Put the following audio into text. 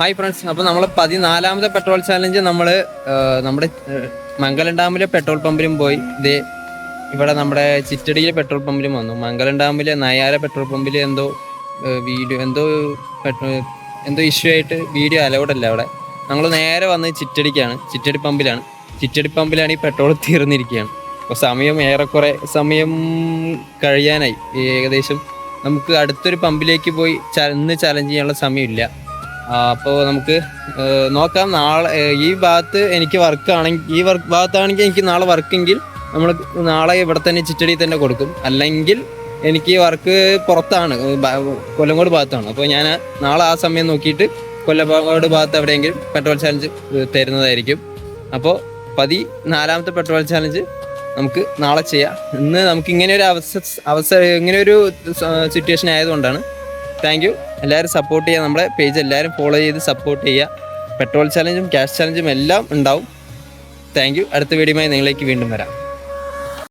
Hi friends, അപ്പോൾ നമ്മൾ 14ാമത്തെ petrol challenge നമ്മുടെ മംഗലം ഡാമിലെ പെട്രോൾ പമ്പിലും പോയി. ഇവിടെ നമ്മുടെ ചിറ്റടിയിലെ പെട്രോൾ പമ്പിലും വന്നു. മംഗലം ഡാമിലെ നയാര പെട്രോൾ പമ്പിൽ എന്തോ ഇഷ്യൂ ആയിട്ട് വീഡിയോ അലൗഡ് അല്ല അവിടെ. നമ്മൾ നേരെ വന്ന് ചിറ്റടി പമ്പിലാണ് ഈ പെട്രോൾ തീർന്നിരിക്കുകയാണ്. അപ്പോൾ ഏറെക്കുറെ സമയം കഴിയാനായി. ഏകദേശം നമുക്ക് അടുത്തൊരു പമ്പിലേക്ക് പോയി ഇന്ന് ചാലഞ്ച് ചെയ്യാനുള്ള സമയമില്ല. അപ്പോൾ നമുക്ക് നോക്കാം. നാളെ ഈ ഭാഗത്ത് എനിക്ക് വർക്കാണെങ്കിൽ ഭാഗത്താണെങ്കിൽ എനിക്ക് നാളെ വർക്കെങ്കിൽ നമ്മൾ നാളെ ഇവിടെ തന്നെ ചിറ്റടി തന്നെ കൊടുക്കും. അല്ലെങ്കിൽ എനിക്ക് വർക്ക് പുറത്താണ്, കൊല്ലങ്കോട് ഭാഗത്താണ്. അപ്പോൾ ഞാൻ നാളെ ആ സമയം നോക്കിയിട്ട് കൊല്ലങ്കോട് ഭാഗത്ത് എവിടെയെങ്കിലും പെട്രോൾ ചാലഞ്ച് തരുന്നതായിരിക്കും. അപ്പോൾ 14ാമത്തെ പെട്രോൾ ചാലഞ്ച് നമുക്ക് നാളെ ചെയ്യാം. ഇന്ന് നമുക്ക് ഇങ്ങനെയൊരു സിറ്റുവേഷൻ ആയതുകൊണ്ടാണ്. Thank you. എല്ലാവരും സപ്പോർട്ട് ചെയ്യുക. നമ്മുടെ പേജ് എല്ലാവരും ഫോളോ ചെയ്ത് സപ്പോർട്ട് ചെയ്യുക. പെട്രോൾ ചാലഞ്ചും ക്യാഷ് ചാലഞ്ചും എല്ലാം ഉണ്ടാവും. Thank you. അടുത്ത വീഡിയോയുമായി നിങ്ങളിലേക്ക് വീണ്ടും വരാം.